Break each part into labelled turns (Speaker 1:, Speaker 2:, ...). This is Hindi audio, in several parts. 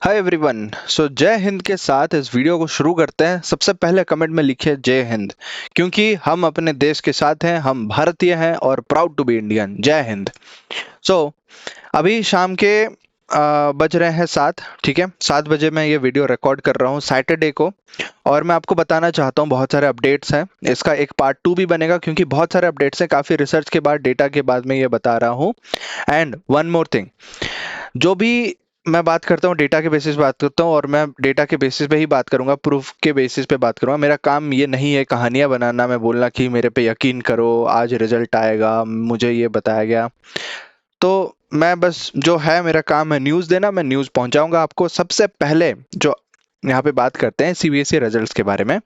Speaker 1: Hi everyone. जय हिंद के साथ इस वीडियो को शुरू करते हैं। सबसे पहले कमेंट में लिखिए जय हिंद, क्योंकि हम अपने देश के साथ हैं, हम भारतीय हैं और प्राउड टू बी इंडियन। जय हिंद। सो अभी शाम के बज रहे हैं 7। ठीक है, 7 बजे मैं ये वीडियो रिकॉर्ड कर रहा हूँ सैटरडे को, और मैं आपको बताना चाहता हूँ बहुत सारे अपडेट्स हैं। इसका एक पार्ट 2 भी बनेगा, क्योंकि बहुत सारे अपडेट्स हैं, काफ़ी रिसर्च के बाद, डेटा के बाद मैं ये बता रहा हूँ। एंड वन मोर थिंग, जो भी मैं बात करता हूँ डेटा के बेसिस पे बात करता हूँ, और मैं डेटा के बेसिस पे ही बात करूंगा, प्रूफ के बेसिस पे बात करूंगा। मेरा काम ये नहीं है कहानियां बनाना, मैं बोलना कि मेरे पे यकीन करो, आज रिजल्ट आएगा, मुझे ये बताया गया। तो मैं बस, जो है मेरा काम है न्यूज़ देना, मैं न्यूज़ पहुंचाऊंगा आपको। सबसे पहले जो यहाँ पे बात करते हैं सीबीएसई रिजल्ट्स के बारे में।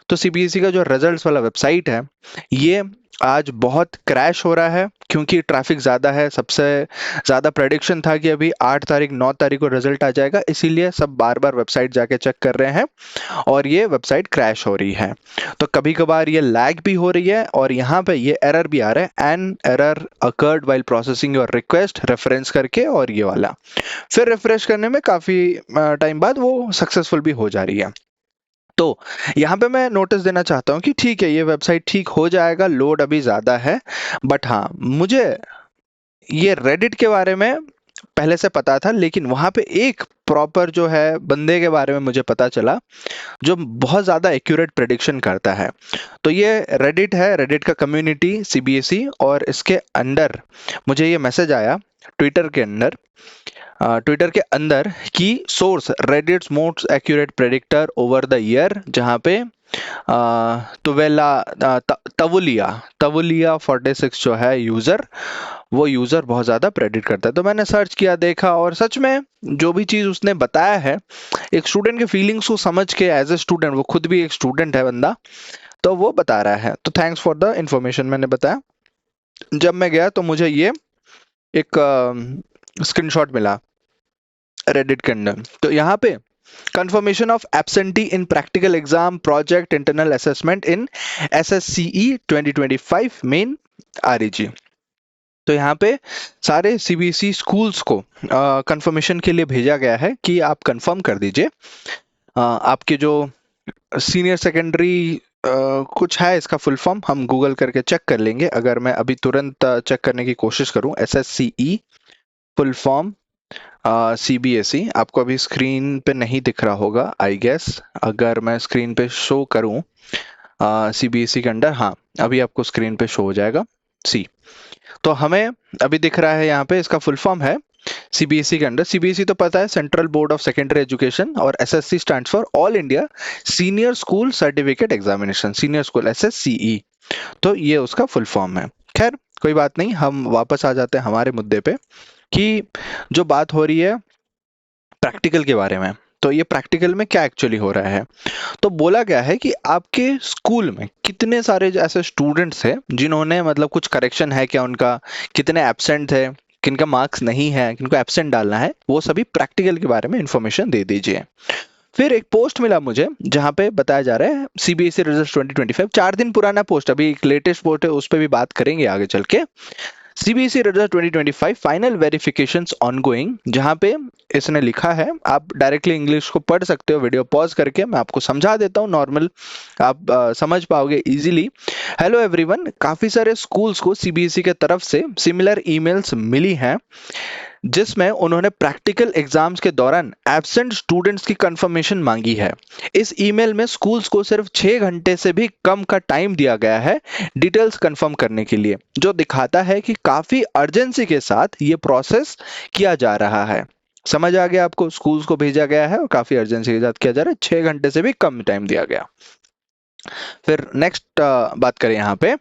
Speaker 1: तो सीबीएसई का जो रिजल्ट्स वाला वेबसाइट है, ये आज बहुत क्रैश हो रहा है, क्योंकि ट्रैफिक ज़्यादा है। सबसे ज़्यादा प्रेडिक्शन था कि अभी 8 तारीख 9 तारीख को रिजल्ट आ जाएगा, इसीलिए सब बार बार वेबसाइट जाके चेक कर रहे हैं, और ये वेबसाइट क्रैश हो रही है। तो कभी कभार ये लैग भी हो रही है, और यहाँ पे ये एरर भी आ रहा है, an error occurred while processing your request, reference करके, और ये वाला फिर रिफ्रेश करने में काफ़ी टाइम बाद वो सक्सेसफुल भी हो जा रही है। तो यहाँ पे मैं नोटिस देना चाहता हूँ कि ठीक है, ये वेबसाइट ठीक हो जाएगा, लोड अभी ज़्यादा है। बट हाँ, मुझे ये रेडिट के बारे में पहले से पता था, लेकिन वहाँ पे एक प्रॉपर जो है बंदे के बारे में मुझे पता चला, जो बहुत ज़्यादा एक्यूरेट प्रेडिक्शन करता है। तो ये रेडिट है, रेडिट का कम्युनिटी सीबीएसई, और इसके अंदर मुझे ये मैसेज आया ट्विटर के अंदर, ट्विटर के अंदर कि source रेडिट्स most accurate predictor over the year, जहाँ पे तुवेला तवुलिया तवुलिया 46 जो है यूजर, वो यूजर बहुत ज्यादा प्रेडिक्ट करता है। तो मैंने सर्च किया, देखा, और सच में जो भी चीज उसने बताया है, एक स्टूडेंट के फीलिंग्स को समझ के, एज ए स्टूडेंट, वो खुद भी एक स्टूडेंट है बंदा, तो वो बता रहा है। तो थैंक्स फॉर द इंफॉर्मेशन। मैंने बताया, जब मैं गया तो मुझे ये एक स्क्रीनशॉट मिला रेडिट के अंदर। तो यहाँ पे confirmation of absentee in practical exam project internal assessment in SSCE 2025 main REG। तो यहाँ पे सारे सीबीएसई स्कूल्स को कंफर्मेशन के लिए भेजा गया है कि आप कंफर्म कर दीजिए आपके जो सीनियर सेकेंडरी, कुछ है इसका फुल फॉर्म, हम गूगल करके चेक कर लेंगे। अगर मैं अभी तुरंत चेक करने की कोशिश करूं, SSCE फुल फॉर्म सीबीएसई, आपको अभी स्क्रीन पे नहीं दिख रहा होगा आई गेस। अगर मैं स्क्रीन पे शो करूं सीबीएसई के अंडर, हाँ अभी आपको स्क्रीन पे शो हो जाएगा सी। तो हमें अभी दिख रहा है यहाँ पे, इसका फुल फॉर्म है सीबीएसई के अंडर। सीबीएसई तो पता है, central board of secondary education, और SSC stands for all India senior school certificate examination, senior school SSCE. तो ये उसका फुल फॉर्म है। खैर कोई बात नहीं, हम वापस आ जाते हैं हमारे मुद्दे पे, कि जो बात हो रही है प्रैक्टिकल के बारे में। तो ये प्रैक्टिकल में क्या एक्चुअली हो रहा है, तो बोला गया है कि आपके स्कूल में कितने सारे ऐसे स्टूडेंट्स हैं जिन्होंने, मतलब कुछ करेक्शन है क्या उनका, कितने एब्सेंट है, किनका मार्क्स नहीं है, किनको एब्सेंट डालना है, वो सभी प्रैक्टिकल के बारे में इंफॉर्मेशन दे दीजिए। फिर एक पोस्ट मिला मुझे, जहां पे बताया जा रहा है सीबीएसई रिजल्ट 2025, 4 दिन पुराना पोस्ट, अभी एक लेटेस्ट पोस्ट है, उस पर भी बात करेंगे आगे चल के। CBSE result 2025 final verifications ongoing, जहां पे इसने लिखा है, आप डायरेक्टली इंग्लिश को पढ़ सकते हो, वीडियो पॉज करके मैं आपको समझा देता हूँ नॉर्मल, आप समझ पाओगे इजीली। हेलो एवरीवन, काफी सारे स्कूल्स को सीबीएसई के तरफ से सिमिलर ईमेल्स मिली हैं, जिसमें उन्होंने प्रैक्टिकल एग्जाम्स के दौरान एब्सेंट स्टूडेंट्स की कंफर्मेशन मांगी है। इस ईमेल में स्कूल्स को सिर्फ 6 घंटे से भी कम का टाइम दिया गया है डिटेल्स कंफर्म करने के लिए, जो दिखाता है कि काफी अर्जेंसी के साथ ये प्रोसेस किया जा रहा है। समझ आ गया आपको, स्कूल्स को भेजा गया है और काफी अर्जेंसी के साथ किया जा रहा है, 6 घंटे से भी कम टाइम दिया गया। फिर नेक्स्ट बात करें यहाँ पे,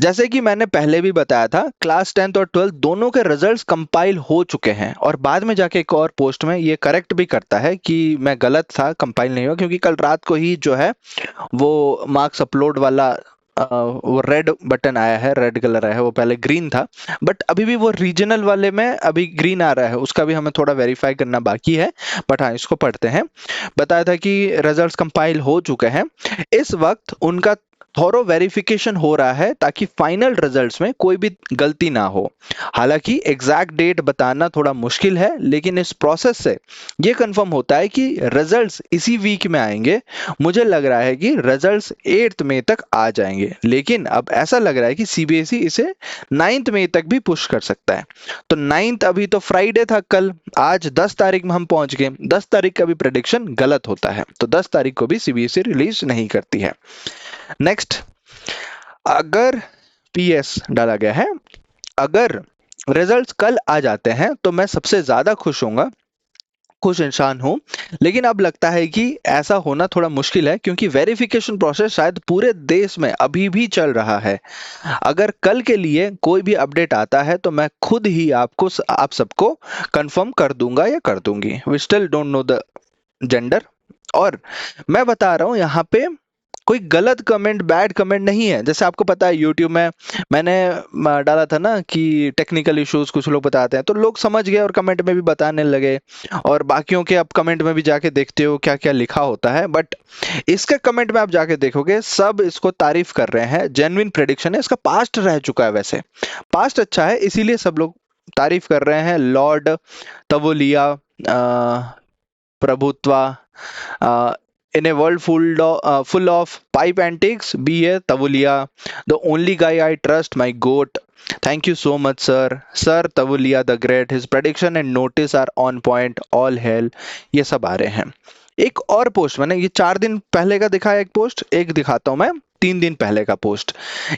Speaker 1: जैसे कि मैंने पहले भी बताया था, क्लास 10th और 12th दोनों के रिजल्ट्स कंपाइल हो चुके हैं, और बाद में जाके एक और पोस्ट में ये करेक्ट भी करता है कि मैं गलत था, कंपाइल नहीं हुआ, क्योंकि कल रात को ही जो है वो मार्क्स अपलोड वाला वो रेड बटन आया है, रेड कलर आया है, वो पहले ग्रीन था, बट अभी भी वो रीजनल वाले में अभी ग्रीन आ रहा है, उसका भी हमें थोड़ा वेरीफाई करना बाकी है। बट हाँ, इसको पढ़ते हैं। बताया था कि रिजल्ट्स कंपाइल हो चुके हैं, इस वक्त उनका थॉरो वेरिफिकेशन हो रहा है ताकि फाइनल रिजल्ट्स में कोई भी गलती ना हो। हालांकि एग्जैक्ट डेट बताना थोड़ा मुश्किल है, लेकिन इस प्रोसेस से ये कंफर्म होता है कि रिजल्ट्स इसी वीक में आएंगे। मुझे लग रहा है कि रिजल्ट्स 8 मई तक आ जाएंगे, लेकिन अब ऐसा लग रहा है कि सीबीएसई इसे 9 मई तक भी पुश कर सकता है। तो 9, अभी तो फ्राइडे था कल, आज 10 तारीख में हम पहुंच गए। 10 तारीख का भी प्रेडिक्शन गलत होता है, तो 10 तारीख को भी सीबीएसई रिलीज नहीं करती है। नेक्स्ट, अगर पीएस डाला गया है, अगर रिजल्ट्स कल आ जाते हैं तो मैं सबसे ज्यादा खुश होऊंगा, खुश इंसान हूं। लेकिन अब लगता है कि ऐसा होना थोड़ा मुश्किल है, क्योंकि वेरिफिकेशन प्रोसेस शायद पूरे देश में अभी भी चल रहा है। अगर कल के लिए कोई भी अपडेट आता है तो मैं खुद ही आप सबको कंफर्म कर दूंगा या कर दूंगी। We still don't know the gender. और मैं बता रहा हूं यहाँ पे कोई गलत कमेंट, बैड कमेंट नहीं है। जैसे आपको पता है यूट्यूब में मैंने डाला था ना कि टेक्निकल इश्यूज कुछ लोग बताते हैं, तो लोग समझ गए और कमेंट में भी बताने लगे। और बाकियों के आप कमेंट में भी जाके देखते हो क्या क्या लिखा होता है, बट इसके कमेंट में आप जाके देखोगे सब इसको तारीफ कर रहे हैं। जेन्युइन प्रेडिक्शन है, इसका पास्ट रह चुका है, वैसे पास्ट अच्छा है, इसीलिए सब लोग तारीफ कर रहे हैं। लॉर्ड तवोलिया प्रभुत्वा, in a world full of pipe antics, be a Tavulia, the only guy I trust, my goat. Thank you so much, sir. Sir Tavulia the Great. His prediction and notice are on point. All hell. ये सब आ रहे हैं। एक और पोस्ट मैंने ये 4 दिन पहले का दिखाया, एक पोस्ट एक दिखाता हूं मैं 3 दिन पहले का पोस्ट।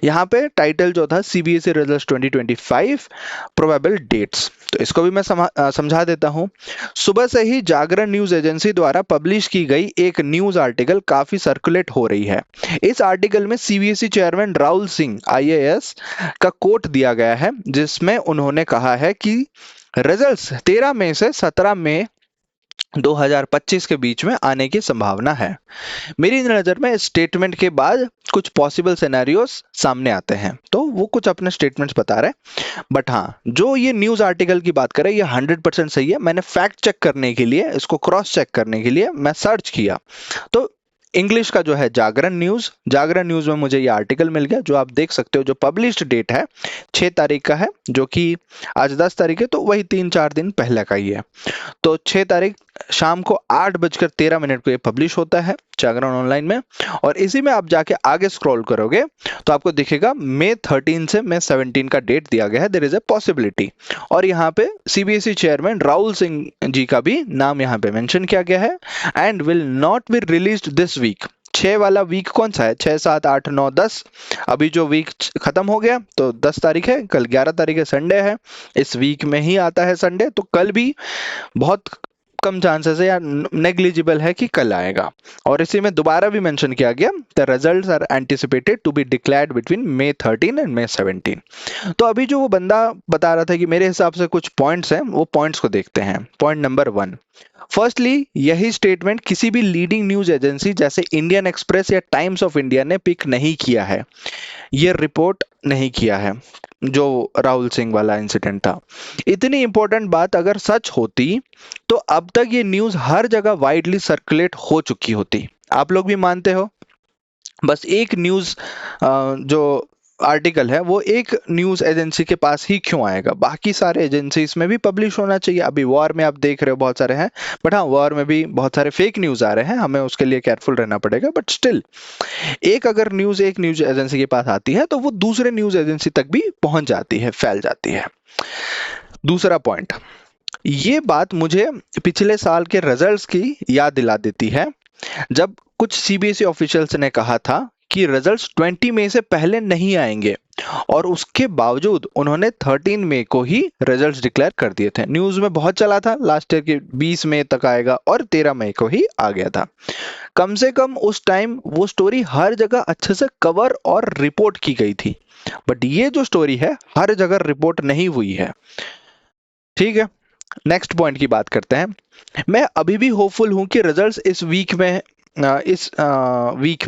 Speaker 1: यहाँ पे टाइटल जो था सीबीएसई रिजल्ट्स 2025 प्रोबेबल डेट्स, तो इसको भी मैं समझा देता हूँ। सुबह से ही जागरण न्यूज एजेंसी द्वारा पब्लिश की गई एक न्यूज आर्टिकल काफी सर्कुलेट हो रही है। इस आर्टिकल में CBSE chairman Rahul Singh IAS का कोट दिया गया है, जिसमें उन्होंने कहा है कि रिजल्ट्स 13 मई से 17 मई 2025 के बीच में आने की संभावना है। मेरी नज़र में इस स्टेटमेंट के बाद कुछ पॉसिबल सिनेरियोस सामने आते हैं, तो वो कुछ अपने स्टेटमेंट्स बता रहे हैं। बट हाँ, जो ये न्यूज़ आर्टिकल की बात करें, ये 100% सही है। मैंने फैक्ट चेक करने के लिए, इसको क्रॉस चेक करने के लिए मैं सर्च किया, तो इंग्लिश का जो है जागरण न्यूज में मुझे ये आर्टिकल मिल गया, जो आप देख सकते हो। जो पब्लिश्ड डेट है 6 तारीख का है, जो कि आज 10 तारीख है, तो वही 3-4 दिन पहले का ही है। तो 6 तारीख शाम को 8:13 को ये पब्लिश होता है जागरण ऑनलाइन में। और इसी में आप जाके आगे स्क्रॉल करोगे तो आपको दिखेगा मई 13 से मई 17 का डेट दिया गया है। There is a possibility. और यहाँ पे सीबीएसई चेयरमैन राहुल सिंह जी का भी नाम यहाँ पे मेंशन किया गया है। And will not be released this week. 6 वाला वीक कौन सा है? 6, 7, 8, 9, 10। अभी जो वीक खत्म हो गया तो 10 तारीख है, कल 11 तारीख है, संडे है। इस वीक में ही आता है संडे, तो कल भी बहुत कम चांसेस है या नेग्लिजिबल है कि कल आएगा। और इसी में दोबारा भी मेंशन किया गया, the results are anticipated to be declared between May 13 and May 17। तो अभी जो वो बंदा बता रहा था कि मेरे हिसाब से कुछ पॉइंट्स हैं, वो पॉइंट्स को देखते हैं। पॉइंट नंबर 1, फर्स्टली यही स्टेटमेंट किसी भी लीडिंग न्यूज एजेंसी जैसे इंडियन एक्सप्रेस या टाइम्स ऑफ इंडिया ने पिक नहीं किया है, ये रिपोर्ट नहीं किया है जो राहुल सिंह वाला इंसिडेंट था। इतनी इंपॉर्टेंट बात अगर सच होती तो अब तक ये न्यूज हर जगह वाइडली सर्कुलेट हो चुकी होती। आप लोग भी मानते हो? बस एक न्यूज जो आर्टिकल है वो एक न्यूज एजेंसी के पास ही क्यों आएगा? बाकी सारे एजेंसीज में भी पब्लिश होना चाहिए। अभी वॉर में आप देख रहे हो बहुत सारे हैं, बट हाँ, वॉर में भी बहुत सारे फेक न्यूज आ रहे हैं, हमें उसके लिए केयरफुल रहना पड़ेगा। बट स्टिल, एक अगर न्यूज एक न्यूज एजेंसी के पास आती है तो वो दूसरे न्यूज एजेंसी तक भी पहुंच जाती है, फैल जाती है। दूसरा पॉइंट, ये बात मुझे पिछले साल के रिजल्ट्स की याद दिला देती है, जब कुछ सीबीएसई ऑफिशियल्स ने कहा था कि रिजल्ट्स 20 मई से पहले नहीं आएंगे, और उसके बावजूद उन्होंने 13 मई को ही रिजल्ट्स डिक्लेयर कर दिए थे। न्यूज में बहुत चला था लास्ट ईयर की 20 मई तक आएगा, और 13 मई को ही आ गया था। कम से कम उस टाइम वो स्टोरी हर जगह अच्छे से कवर और रिपोर्ट की गई थी, बट ये जो स्टोरी है हर जगह रिपोर्ट नहीं हुई है। ठीक है, नेक्स्ट पॉइंट की बात करते हैं। मैं अभी भी होपफुल हूं कि रिजल्ट्स इस वीक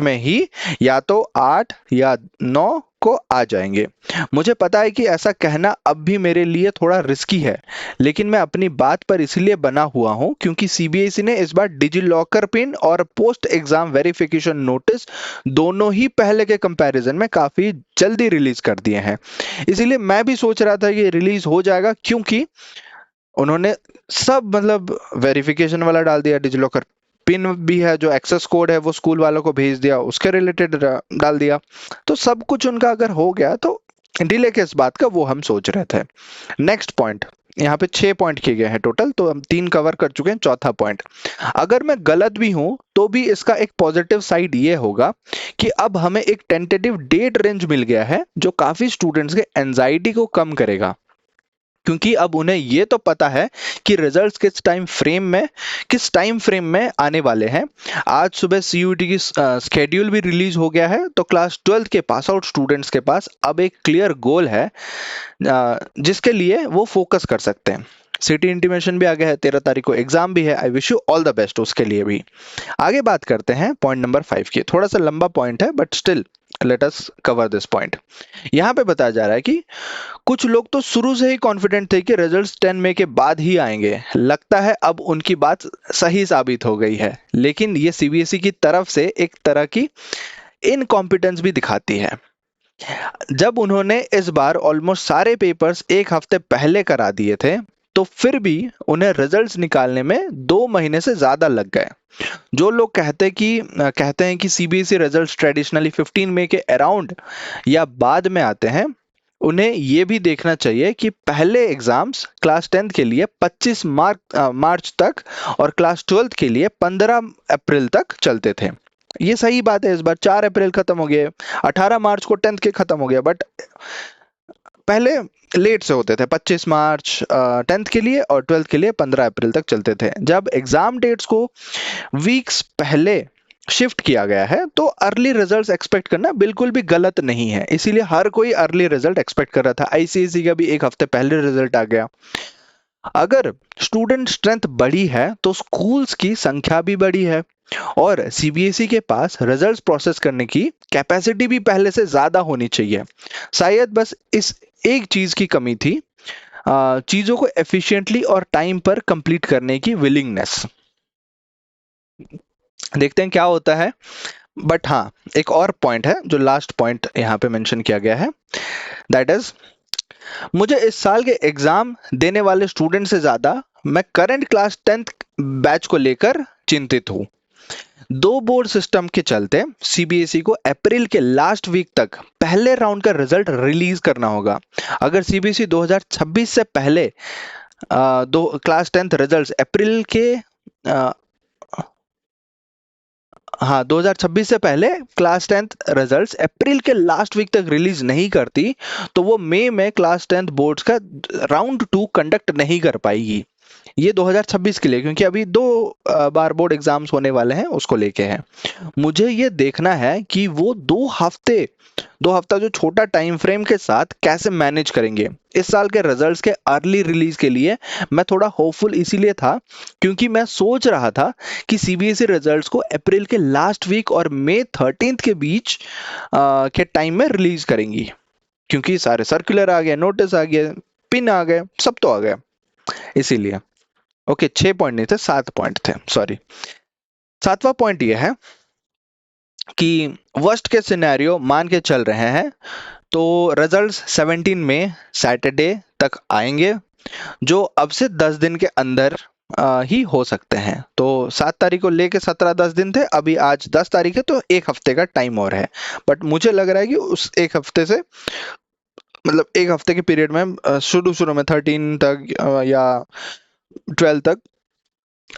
Speaker 1: में ही या तो 8 या 9 को आ जाएंगे। मुझे पता है कि ऐसा कहना अब भी मेरे लिए थोड़ा रिस्की है, लेकिन मैं अपनी बात पर इसलिए बना हुआ हूं क्योंकि सीबीएसई ने इस बार डिजी लॉकर पिन और पोस्ट एग्जाम वेरिफिकेशन नोटिस दोनों ही पहले के कंपैरिजन में काफी जल्दी रिलीज कर दिए हैं। इसीलिए मैं भी सोच रहा था कि रिलीज हो जाएगा, क्योंकि उन्होंने सब मतलब वेरिफिकेशन वाला डाल दिया, डिजी लॉकर पिन भी है, जो एक्सेस कोड है वो स्कूल वालों को भेज दिया, उसके रिलेटेड डाल दिया। तो सब कुछ उनका अगर हो गया तो डिले किस बात का, वो हम सोच रहे थे। नेक्स्ट पॉइंट, यहाँ पे 6 पॉइंट किए गए हैं टोटल, तो हम 3 कवर कर चुके हैं। चौथा पॉइंट, अगर मैं गलत भी हूं तो भी इसका एक पॉजिटिव साइड ये होगा कि अब हमें एक टेंटेटिव डेट रेंज मिल गया है, जो काफी स्टूडेंट्स के एंजाइटी को कम करेगा, क्योंकि अब उन्हें ये तो पता है कि रिजल्ट्स किस टाइम फ्रेम में आने वाले हैं। आज सुबह सीयूईटी की स्केड्यूल भी रिलीज हो गया है, तो क्लास 12 के पास आउट स्टूडेंट्स के पास अब एक क्लियर गोल है जिसके लिए वो फोकस कर सकते हैं। सिटी इंटीमेशन भी आ गया है, 13 तारीख को एग्जाम भी है। I wish you all the best उसके लिए भी। आगे बात करते हैं पॉइंट नंबर 5 की। थोड़ा सा लंबा पॉइंट है, but still let us cover this point. यहाँ पे बताया जा रहा है कि कुछ लोग तो शुरू से ही कॉन्फिडेंट थे कि रिजल्ट्स 10 मई के बाद ही आएंगे। लगता है अब उनकी बात सही साबित हो गई है, लेकिन ये सीबीएसई की तरफ से एक तरह की इनकॉम्पिटेंस भी दिखाती है। जब उन्होंने इस बार ऑलमोस्ट सारे पेपर्स एक हफ्ते पहले करा दिए थे, तो फिर भी उन्हें रिजल्ट्स निकालने में 2 महीने से ज्यादा लग गए। जो लोग कहते हैं कि सीबीएसई रिजल्ट्स ट्रेडिशनली 15 मई के अराउंड या बाद में आते हैं, उन्हें यह भी देखना चाहिए कि पहले एग्जाम्स क्लास 10 के लिए 25 मार्च तक और क्लास 12 के लिए 15 अप्रैल तक चलते थे। ये सही बात है, इस बार 4 अप्रैल खत्म हो गए, 18 मार्च को 10th के खत्म हो गया, बट पहले लेट से होते थे। 25 मार्च 10th के लिए और 12th के लिए 15 अप्रैल तक चलते थे। जब एग्जाम डेट्स को वीक्स पहले शिफ्ट किया गया है, तो अर्ली रिजल्ट्स एक्सपेक्ट करना बिल्कुल भी गलत नहीं है। इसीलिए हर कोई अर्ली रिजल्ट एक्सपेक्ट कर रहा था। आईसीएसई का भी एक हफ्ते पहले रिजल्ट आ गया। अगर स्टूडेंट स्ट्रेंथ बढ़ी है तो स्कूल्स की संख्या भी बढ़ी है, और सीबीएसई के पास रिजल्ट्स प्रोसेस करने की कैपेसिटी भी पहले से ज्यादा होनी चाहिए। शायद बस इस एक चीज की कमी थी, चीजों को एफिशिएंटली और टाइम पर कंप्लीट करने की विलिंगनेस। देखते हैं क्या होता है। बट हाँ, एक और पॉइंट है जो लास्ट पॉइंट यहाँ पे मेंशन किया गया है, दैट इज मुझे इस साल के एग्जाम देने वाले स्टूडेंट से ज्यादा मैं करंट क्लास 10th बैच को लेकर चिंतित हूँ। 2 बोर्ड सिस्टम के चलते सीबीएसई को अप्रैल के लास्ट वीक तक पहले राउंड का रिजल्ट रिलीज करना होगा। अगर सीबीएसई 2026 से पहले दो क्लास 10th रिजल्ट्स अप्रैल के हाँ 2026 से पहले क्लास 10th रिजल्ट्स अप्रैल के लास्ट वीक तक रिलीज नहीं करती, तो वो मई में क्लास 10th बोर्ड्स का राउंड 2 कंडक्ट नहीं कर पाएगी। ये 2026 के लिए, क्योंकि अभी 2 बार बोर्ड एग्जाम्स होने वाले हैं, उसको लेके है। मुझे ये देखना है कि वो 2 हफ्ता जो छोटा टाइम फ्रेम के साथ कैसे मैनेज करेंगे। इस साल के रिजल्ट्स के अर्ली रिलीज के लिए मैं थोड़ा होपफुल इसीलिए था क्योंकि मैं सोच रहा था कि सीबीएसई रिजल्ट्स को अप्रैल के लास्ट वीक और मई 13 के बीच के टाइम में रिलीज करेंगी, क्योंकि सारे सर्कुलर आ गए, नोटिस आ गए, पिन आ गए, सब तो आ गए, इसीलिए। ओके 6 पॉइंट नहीं थे, 7 पॉइंट थे, सॉरी। 7वां पॉइंट ये है कि वर्स्ट के सिनेरियो मान के चल रहे हैं तो रिजल्ट्स 17 में सैटरडे तक आएंगे, जो अब से 10 दिन के अंदर ही हो सकते हैं। तो 7 तारीख को लेके 17-10 दिन थे, अभी आज 10 तारीख है, तो 1 हफ्ते का टाइम और है। बट मुझे लग रहा है कि उस 1 हफ्ते से मतलब 1 हफ्ते के पीरियड में शुरू में 13 तक या 12 तक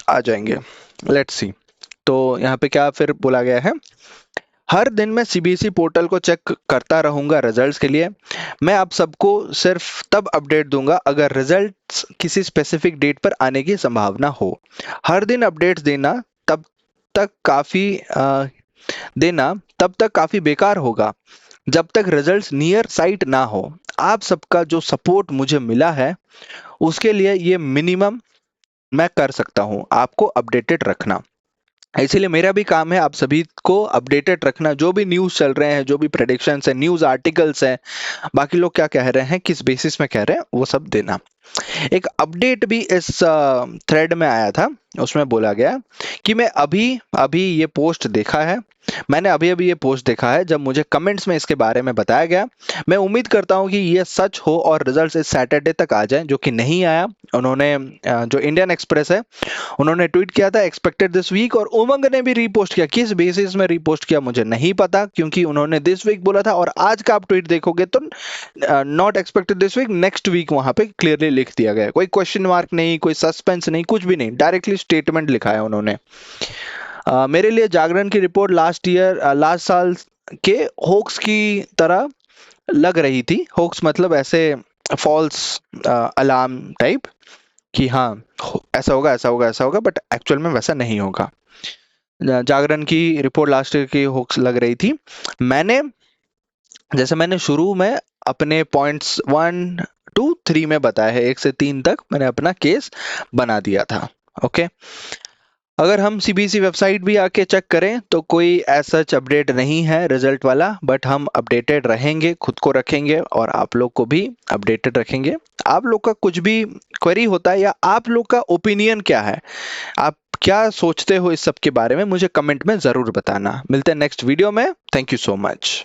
Speaker 1: आ जाएंगे। Let's see. तो यहाँ पे क्या फिर बोला गया है, हर दिन मैं सीबीएसई पोर्टल को चेक करता रहूंगा रिजल्ट्स के लिए। मैं आप सबको सिर्फ तब अपडेट दूंगा अगर रिजल्ट्स किसी स्पेसिफिक डेट पर आने की संभावना हो। हर दिन अपडेट्स तब तक काफी बेकार होगा जब तक रिजल्ट्स नियर साइट ना हो। आप सबका जो सपोर्ट मुझे मिला है उसके लिए ये मिनिमम मैं कर सकता हूं, आपको अपडेटेड रखना। इसीलिए मेरा भी काम है आप सभी को अपडेटेड रखना, जो भी न्यूज़ चल रहे हैं, जो भी प्रेडिक्शंस है, न्यूज़ आर्टिकल्स हैं, बाकी लोग क्या कह रहे हैं, किस बेसिस में कह रहे हैं, वो सब देना। एक अपडेट भी इस थ्रेड में आया था, उसमें बोला गया कि मैं अभी अभी ये पोस्ट देखा है, मैंने अभी अभी ये पोस्ट देखा है जब मुझे कमेंट्स में इसके बारे में बताया गया। मैं उम्मीद करता हूँ कि ये सच हो और रिजल्ट्स इस सैटरडे तक आ जाएं, जो कि नहीं आया। उन्होंने जो इंडियन एक्सप्रेस है, उन्होंने ट्वीट किया था एक्सपेक्टेड दिस वीक, और उमंग ने भी रीपोस्ट किया। किस बेसिस में रीपोस्ट किया मुझे नहीं पता, क्योंकि उन्होंने दिस वीक बोला था, और आज का आप ट्वीट देखोगे तो not expected this week, next week वहां पे क्लियरली लिख दिया गया है। कोई क्वेश्चन मार्क नहीं, कोई सस्पेंस नहीं, कुछ भी नहीं, डायरेक्टली स्टेटमेंट लिखा है उन्होंने। मेरे लिए जागरण की रिपोर्ट लास्ट साल के होक्स की तरह लग रही थी। होक्स मतलब ऐसे फॉल्स अलार्म टाइप, कि हाँ ऐसा होगा ऐसा होगा ऐसा होगा, बट एक्चुअल में वैसा नहीं होगा। जागरण की रिपोर्ट लास्ट ईयर की होक्स लग रही थी। मैंने शुरू में अपने पॉइंट्स 1 2 3 में बताया है, 1 से 3 तक मैंने अपना केस बना दिया था। ओके, अगर हम सीबीएसई वेबसाइट भी आके चेक करें तो कोई ऐसा अपडेट नहीं है रिजल्ट वाला, बट हम अपडेटेड रहेंगे, खुद को रखेंगे और आप लोग को भी अपडेटेड रखेंगे। आप लोग का कुछ भी क्वेरी होता है या आप लोग का ओपिनियन क्या है, आप क्या सोचते हो इस सब के बारे में, मुझे कमेंट में जरूर बताना। मिलते हैं नेक्स्ट वीडियो में। Thank you so much.